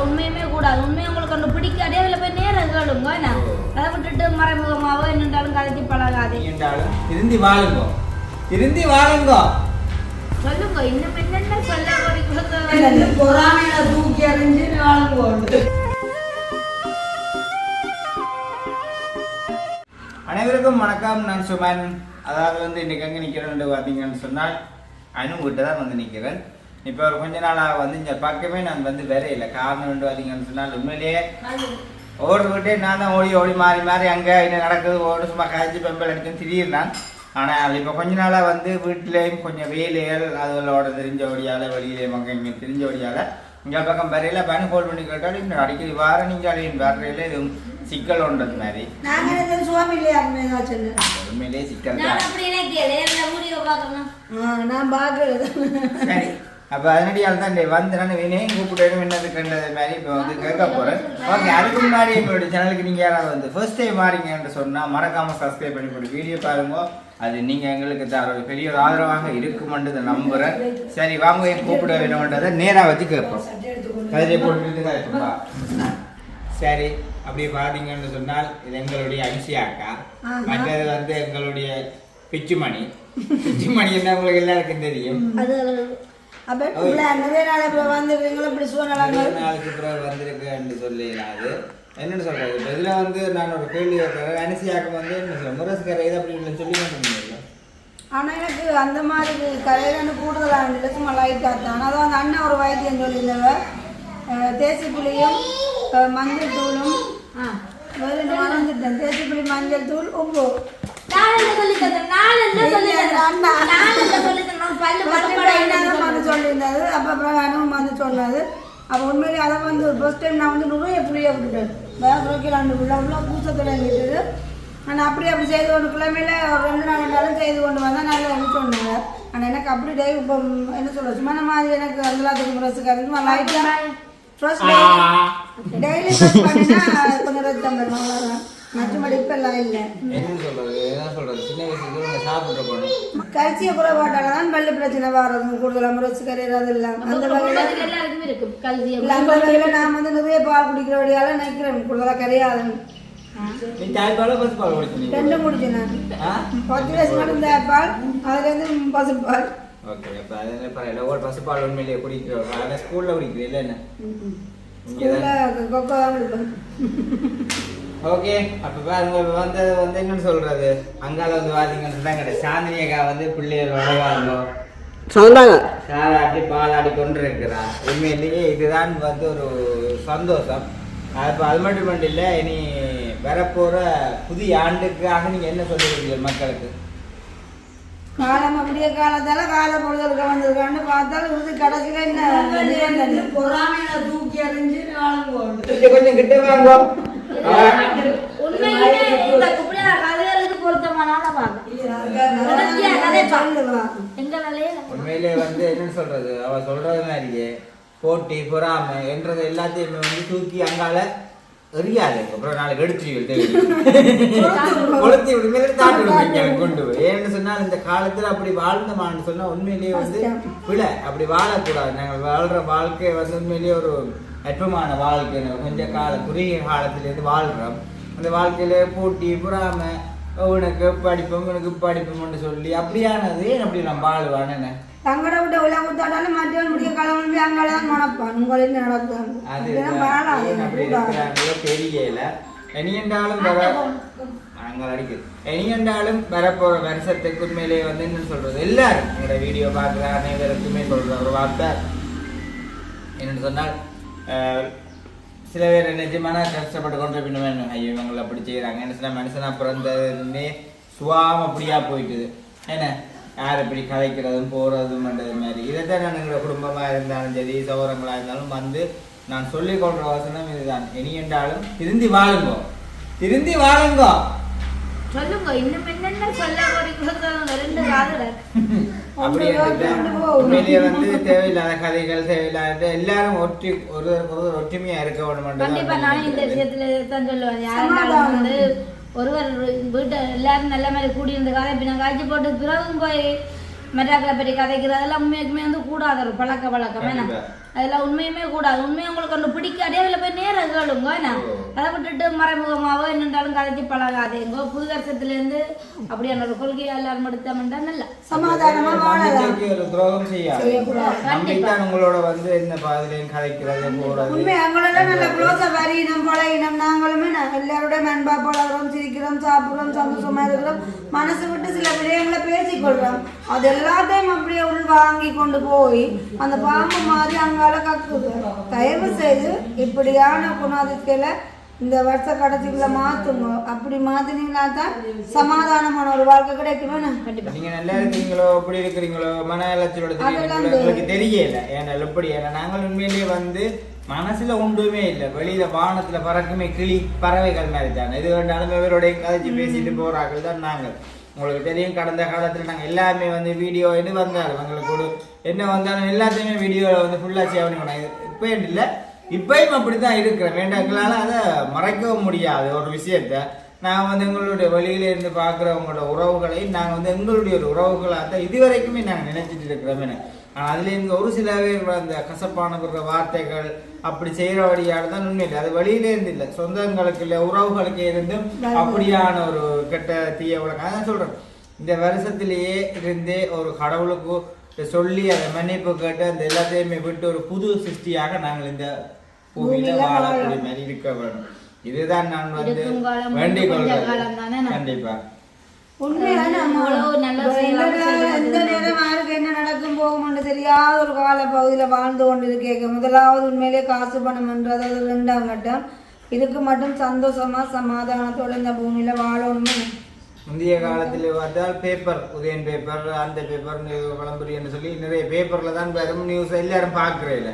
உண்மையுமே கூடாது. உண்மையை உங்களுக்கு ஒன்று பிடிக்காதே அதில் போய் நேரம் கேளுங்க. அதை விட்டுட்டு மறைமுகமாவோ என்னென்றாலும் கதைக்கு பழகாது. திருந்தி வாழுங்கோ, திருந்தி வாழுங்கோ. சொல்லுங்க இன்னும் என்னென்ன சொல்ல பொறாமையில தூக்கி அறிஞ்சு வாழுங்கோ. அனைவருக்கும் வணக்கம். நான் சுமன். அதாவது இன்னைக்கு எங்கே நிற்கிறேன் பார்த்தீங்கன்னு சொன்னால் அனு வீட்டை தான் வந்து நிற்கிறேன். இப்போ ஒரு கொஞ்ச நாளாக இந்த பக்கமே நான் வேற இல்லை. காரணம் பார்த்தீங்கன்னு சொன்னால் உண்மையிலேயே ஓடு விட்டே நான் தான் ஓடி ஓடி மாறி மாறி அங்கே என்ன நடக்குது ஓடு சும்மா காய்ச்சி பெம்பல் அடிக்கணும் திடீர்னான். ஆனால் இப்போ கொஞ்ச நாளாக வீட்டிலையும் கொஞ்சம் வேலைகள் அதுகளோட தெரிஞ்ச ஒடியால் வெளியிலேயும் அங்கே இங்கே தெரிஞ்ச ஒடியால் இங்கே பக்கம் வரையில பேன் ஹோல்ட் பண்ணி கேட்டாலும் இன்னும் அடிக்கடி வார நீங்கள் அடையும் வரையில எதுவும் சிக்கல் ஒன்றது மாதிரி உண்மையிலேயே சிக்கல் நான் பார்க்கறது. சரி, அப்போ அதனடியால் தான் நான் வேணையும் கூப்பிட்டு என்னது கண்டது மாதிரி இப்போ கேட்க போகிறேன். ஓகே, அதுக்கு முன்னாடி எங்களுடைய சேனலுக்கு நீங்கள் யாராவது ஃபர்ஸ்ட் டைம் மாறிங்கன்னு சொன்னால் மறக்காமல் சப்ஸ்கிரைப் பண்ணி போட்டு வீடியோ பாருங்க. அது நீங்கள் எங்களுக்கு ஒரு பெரிய ஒரு ஆதரவாக இருக்குமென்றதை நம்புகிறேன். சரி, வாங்க என் கூப்பிட வேணும்ன்றதை நேராக வச்சு கேட்போம். கதிரை போட்டு தான் இருக்குப்பா. சரி, அப்படி பார்த்தீங்கன்னு சொன்னால் இது எங்களுடைய ஐசியா அக்கா. மற்றது எங்களுடைய பிச்சுமணி. பிச்சுமணி என்ன உங்களுக்கு எல்லாருக்கும் தெரியும். நாளுக்கு பிறகு வந்திருக்குன்னு சொல்லிடாது. என்னன்னு சொல்றது, இதுல நான் ஒரு கேள்வி கேட்கிறேன். அனுசியாக்கு என்ன முரசு கரை அப்படின்னு சொல்லி கொண்டு. ஆனா எனக்கு அந்த மாதிரி கரையில கூடுதலாக சும்மா லைட்டாக தான். அதான் அண்ணன் ஒரு வைத்தியம் சொல்லியிருந்தவ தேசிப்புளியும் மஞ்சள் தூளும் மறந்துட்டேன். தேசிப்புளி மஞ்சள் தூள் உப்பு சொல்லியிருந்தது. அப்போ அனுபவம் சொன்னது. அப்போ உண்மையிலே அதை ஃபர்ஸ்ட் டைம் நான் நிறைய புளியை விட்டுட்டேன். புரோக்கிலாண்டு உள்ள பூசத்தில் இருந்துட்டு ஆனால் அப்படி செய்து கொண்டு கிழமையில ஒரு 2 நாள் இருந்தாலும் செய்து கொண்டு வந்தால் நல்லா சொன்னாங்க. ஆனால் எனக்கு அப்படி டே இப்போ என்ன சொல்ல சும்மா மாதிரி எனக்கு எல்லாத்துக்கும் முரசுக்காரங்க லைட்டாக ஃப்ரெஷ் டெய்லி ஃப்ரெஷ் பண்ணினா கொஞ்சம் ரத்தம் பெறும். மற்றபடி இப்பெல்லாம் இல்லை. கல்சிய குறைபாட்டால தான் பல்லு பிரச்சனை வர்றது கூடுதலாக முரசு கரையிறது இல்லை. அந்த வகையில் நான் நிறைய பால் குடிக்கிற வழியால நினைக்கிறேன் கூடுதலாக கரையாதுன்னு. 2 முடிச்சேன் நான். 10 வயசு மட்டும் தாய்ப்பால், அதுலேருந்து பசுப்பால். ஓகே, அப்போ அது ஒரு பசுப்பால் உண்மையிலேயே குடிக்கிறோம். ஆனால் ஸ்கூலில் குடிக்கிறீங்களா என்ன? கொக்கோ தான் குடிப்பேன். ஓகே, அப்போ பாருங்க என்னன்னு சொல்றது, அங்கால பார்த்தீங்கன்னு சொன்னாங்க சாந்தினியக்கா பிள்ளைகள் வளவாங்க சொன்னாங்க சாராட்டி பாலாடி கொண்டு இருக்கிறா. உண்மையிலேயே இதுதான் ஒரு சந்தோஷம். இப்போ அது மட்டும் இல்லை, இனி வரப்போகிற புதிய ஆண்டுக்காக நீங்கள் என்ன சொல்லுவீங்க மக்களுக்கு? காலம் அப்படியே காலத்தால கால பொழுதுக்கு வந்திருக்கான்னு பார்த்தாலும் இது கடைசியில் என்ன பொறாமையில தூக்கி அறிஞ்சு கொஞ்சம் கிட்ட வாங்க. உண்மையிலே என்னன்னு சொல்றது, அவ சொல்றது மாதிரியே போட்டி பொறாமை என்றது எல்லாத்தையுமே தூக்கி அங்கால எரியாது. அப்புறம் நாளைக்கு எடுத்து கொளுத்தி விடுமே தாட்டு கொண்டு போய். ஏன்னு சொன்னால் இந்த காலத்துல அப்படி வாழ்ந்தமான்னு சொன்னா உண்மையிலேயே பிழை. அப்படி வாழக்கூடாது. நாங்கள் வாழ்ற வாழ்க்கை உண்மையிலேயே ஒரு அற்புதமான வாழ்க்கை. கொஞ்சம் குறுகிய காலத்திலேருந்து வாழ்றோம். அந்த வாழ்க்கையில போட்டி பொறாமை உனக்கு படிப்போம் உனக்கு படிப்போம்னு சொல்லி அப்படியானது ஏன் அப்படி நான் வாழ்வான். என்ன தங்கட விட்ட உலகத்தாலும் மற்றவன் முடிய காலம் அங்கதான் மனப்பான் உங்களின் நடக்கும். தெரியல. இனியென்றாலும் இனியென்றாலும் வரப்போற வருஷத்துக்கு உண்மையிலேயே என்ன சொல்றது, எல்லாரும் உங்களோட வீடியோ பார்க்குற அனைவருக்குமே சொல்ற ஒரு வார்த்தை என்னன்னு சொன்னால், சில பேர் நிஜமான கஷ்டப்பட்டு கொண்டு பின்னுவேன் ஐயோ இவங்களை அப்படி செய்யறாங்க. என்ன சொன்னா மனுஷனா பிறந்ததுன்னே சுவாம அப்படியா போயிட்டுது. என்ன யார் இப்படி கதைக்கிறதும் போகிறதும் பண்ணுறது மாதிரி. இதைத்தான் நான் எங்களோட குடும்பமாக இருந்தாலும் சரி சௌரங்களாக இருந்தாலும் நான் சொல்லிக் கொள்கிற வசனம் இதுதான். இனி என்றாலும் திருந்தி வாழுங்கோ, திருந்தி வாழுங்கோ. சொல்லுங்க இன்னும் என்னென்ன சொல்ல உண்மையிலேயே தேவையில்லாத கதைகள் தேவையில்லாத எல்லாரும் ஒற்றுமையா இருக்க வேண்டும். கண்டிப்பா நான் இந்த விஷயத்துல தான் சொல்லுவேன். யாரும் ஒருவர் வீட்டை எல்லாரும் நல்ல மாதிரி கூடியிருந்த காலை பின்ன காய்ச்சி போட்டு பிறகும் போய் மெட்ராக்களை பற்றி கதைக்கிறது அதெல்லாம் உண்மையுமே வந்து கூடாது ஒரு பழக்கம் என்ன அதெல்லாம் உண்மையுமே கூடாது. உண்மையை உங்களுக்கு ஒன்று பிடிக்காதே அதில் போய் நேரம் கேளுங்க என்ன அதை விட்டுட்டு மறைமுகமாவோ என்னென்றாலும் கதைக்கு பழகாதேங்கோ. புது வருஷத்துலேருந்து அப்படியான ஒரு கொள்கையை எல்லாரும் எடுத்தோம்னா நல்லா சமாதானமா வாழலாம். ஒரு துரோகம் செய்யக்கூடாது. உங்களோட வந்து என்ன பாதிலையும் கதைக்கிறது போறது உண்மை அவங்களோட நல்ல க்ளோஸா வரியினம் பழகினம் நாங்களுமே எல்லாரோட அன்பா பழகிறோம், சிரிக்கிறோம், சாப்பிடுறோம், சந்தோஷமா இருக்கிறோம், மனசு விட்டு சில விடயங்களை பேசிக்கொள்றோம். அது எல்லாத்தையும் அப்படியே உள் வாங்கி கொண்டு போய் அந்த பாம்பு மாதிரி அங்கால கக்குது. தயவு செய்து இப்படியான குணாதிக்கல இந்த வருஷ கடைசிக்குள்ள மாத்துங்க. அப்படி மாத்தினீங்கன்னா தான் சமாதானமான ஒரு வாழ்க்கை கிடைக்குமே. கண்டிப்பா நீங்க நல்லா இருக்கிறீங்களோ எப்படி இருக்கிறீங்களோ மன அலட்சியோட உங்களுக்கு தெரியல. ஏன்னா எப்படி ஏன்னா நாங்கள் உண்மையிலேயே வந்து மனசுல ஒன்றுமே இல்லை. வெளியில வானத்துல பறக்குமே கிளி பறவைகள் மாதிரி தானே. இது வேண்டாலும் இவருடைய கதைச்சு பேசிட்டு போறார்கள் தான் நாங்கள். உங்களுக்கு தெரியும் கடந்த காலத்தில் நாங்கள் எல்லாமே வந்து வீடியோ என்ன வந்தாலும் எங்களுக்கு என்ன வந்தாலும் எல்லாத்தையுமே வீடியோவில் வந்து ஃபுல்லாக சேவ் பண்ணி இப்போ இல்லை இப்பயும் அப்படி தான் இருக்கிறேன். வேண்டாங்களால அதை மறைக்கவும் முடியாது ஒரு விஷயத்த. நாங்கள் வந்து எங்களுடைய வழியில இருந்து பார்க்குறவங்களோட உறவுகளை நாங்கள் வந்து எங்களுடைய ஒரு உறவுகளாக தான் இதுவரைக்குமே நாங்கள் நினைச்சிட்டு இருக்கிறோம். ஆனால் அதுலேருந்து ஒரு சில பேர் அந்த கசப்பான வார்த்தைகள் அப்படி செய்கிற வழியால் தான் உண்மையில்லை. அது வெளியிலேருந்து இல்லை, சொந்தங்களுக்கு இல்லை, உறவுகளுக்கு இருந்தும் அப்படியான ஒரு கெட்ட தீய உலகம். அதான் சொல்கிறேன், இந்த வருஷத்திலேயே இருந்தே ஒரு கடவுளுக்கு சொல்லி அதை மன்னிப்பு கேட்டு அந்த எல்லாத்தையுமே விட்டு ஒரு புது சிருஷ்டியாக நாங்கள் இந்த பூமியில வாழக்கூடிய மாதிரி இருக்க வேண்டும். இதுதான் நான் வந்து வேண்டிக் கொள்கிறேன். கண்டிப்பா உண்மையான எந்த நேரம் யாருக்கு என்ன நடக்கும் போகும்னு தெரியாத ஒரு கால பகுதியில் வாழ்ந்து கொண்டிருக்கேன். முதலாவது உண்மையிலே காசு பணம் என்றது அது 2ஆம் கட்டம். இதுக்கு மட்டும் சந்தோஷமா சமாதானத்தோட இந்த பூமியில வாழணும்னு முந்தைய காலத்தில் பார்த்தால் பேப்பர், உதயன் பேப்பர், அந்த பேப்பர் விளம்பரி என்று சொல்லி நிறைய பேப்பர்ல தான் வெறும் நியூஸ் எல்லாரும் பார்க்கறதில்ல.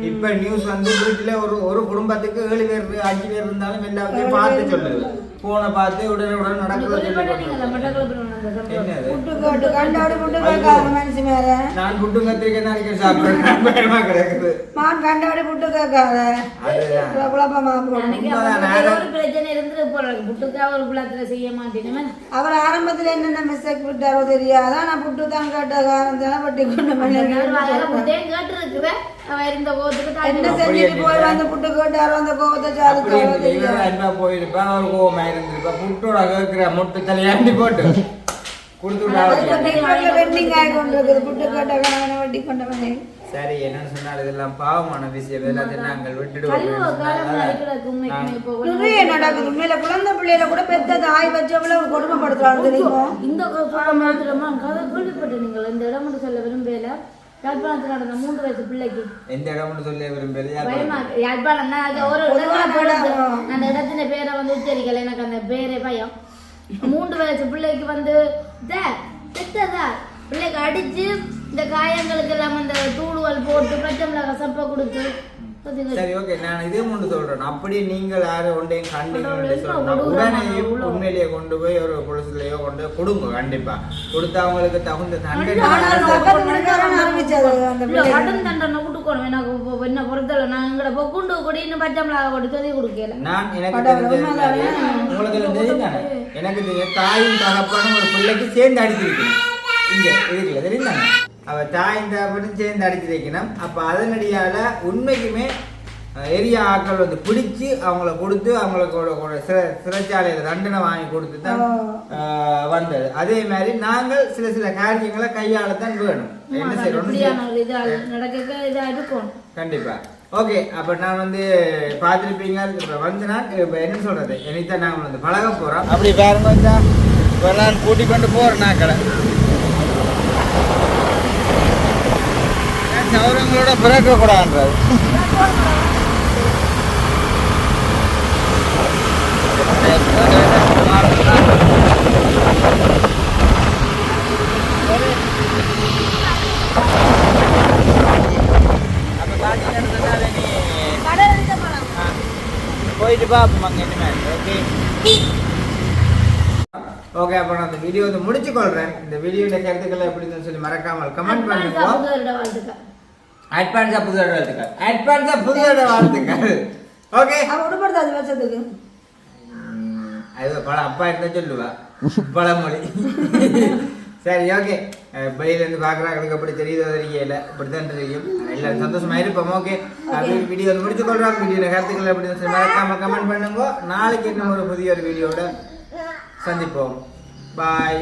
இப்ப நியூஸ் வந்து வீட்டுல ஒரு குடும்பத்துக்கு 7 பேர் 5 பேர் இருந்தாலும் எல்லாத்தையும் பார்த்து சொல்லுது. போனை பார்த்து உடனுடன் நடக்கிறது. நான் புட்டு கத்திரிக்கை நாளைக்கு சாப்பிடுறேன் கிடக்குது. கண்டாடி புட்டு கேட்காத அவர் ஆரம்பத்துல என்னென்ன மிஸ்டேக் விட்டாரோ தெரியாதா. நான் புட்டு தான் கேட்ட காரணத்தால வட்டி கொண்டு என்ன செஞ்சுட்டு போய் வந்து புட்டு கேட்டாரோ அந்த கோபத்தை சாதிக்காரோ போயிருப்பா. அவர் கோபமா இருந்திருப்பா. புட்டோட கேட்கிற முட்டு தலையாண்டி போட்டு சரி என்னன்னு சொன்னால் இதெல்லாம் பாவமான விஷயம். எல்லாத்தையும் நாங்கள் விட்டுடுவோம். நடக்குது உண்மையில குழந்தை பிள்ளையில கூட பெத்த தாய் வச்சவள கொடுமைப்படுத்துறாங்க தெரியும். இந்த கேள்விப்பட்டு நீங்கள் இந்த இடம் மட்டும் சொல்ல விரும்பல. யாழ்ப்பாணத்தில் நடந்த 3 வயசு பிள்ளைக்கு எந்த இடம் மட்டும் சொல்ல விரும்பல. யாழ்ப்பாணம் தான் ஒரு அந்த இடத்துல பேரை வந்து உச்சரிக்கல. எனக்கு அந்த பேரே பயம். 3 வயசு பிள்ளைக்கு வந்து பெத்ததா பிள்ளைக்கு அடிச்சு இந்த காயங்களுக்கு எல்லாம் அந்த தூளுவல் போட்டு பிரச்சனை கசப்பை கொடுத்து. சரி ஓகே நான் இதே ஒன்று சொல்றேன். அப்படியே நீங்கள் யாரும் ஒன்றையும் கண்டிப்பாக உடனே உண்மையிலேயே கொண்டு போய் ஒரு பொலிஸ்லயோ கொண்டு கொடுங்க. கண்டிப்பா கொடுத்து அவங்களுக்கு தகுந்த தண்டனை கடும் தண்டனை கொடுக்கணும். எனக்கு என்ன பொறுத்தல நான் எங்களை பொக்குண்டு கூட இன்னும் பச்சைமிளகா கொண்டு சொல்லி கொடுக்கல. நான் எனக்கு உங்களுக்கு தெரியுதானே எனக்கு தாயும் தகப்பனும் ஒரு பிள்ளைக்கு சேர்ந்து அடிச்சிருக்கணும். இங்க இருக்குல்ல தெரியுதானே அவ தாயின் தகப்பனும் சேர்ந்து அடிச்சு வைக்கணும். அப்ப அதனடியால உண்மைக்குமே ஏரியா ஆக்கள் வந்து பிடிச்சி அவங்கள கொடுத்து அவங்களுக்கு சிறைச்சாலையில தண்டனை வாங்கி கொடுத்து தான் வந்தது. அதே மாதிரி நாங்கள் சில காரியங்களை கையாளத்தான் வேணும். என்ன செய்யணும் கண்டிப்பா. ஓகே அப்ப நான் வந்து பார்த்துருப்பீங்க. இப்ப வந்து நான் இப்ப என்ன சொல்றது என்னைத்தான் நாங்கள் வந்து பழக போறோம். அப்படி பாருங்க நான் கூட்டிக் கொண்டு போறேன். நான் கடை சௌரங்களோட பிறக்க கூடாதுன்றது. போயிட்டு பாப்போம் இனிமே. ஓகே அப்ப நான் இந்த வீடியோ வந்து முடிச்சு கொள்றேன். இந்த வீடியோட கருத்துக்களை எப்படின்னு சொல்லி மறக்காமல் கமெண்ட் பண்ணுங்க. அட்வான்ஸா புது வாழ்த்துக்கள். ஓகே அது பல அப்பா இருந்தா சொல்லுவா பழமொழி. சரி ஓகே வெளியிலேருந்து பார்க்குறாங்களுக்கு அப்படி தெரியுதோ தெரியல இப்படித்தான் தெரியும் எல்லாரும் சந்தோஷமா இருப்போம் ஓகே வீடியோ முடிச்சு கொள்றோம் வீடியோ கருத்துக்கள் அப்படி மறக்காம கமெண்ட் பண்ணுங்க நாளைக்கு இன்னும் ஒரு புதிய ஒரு வீடியோட சந்திப்போம் பாய்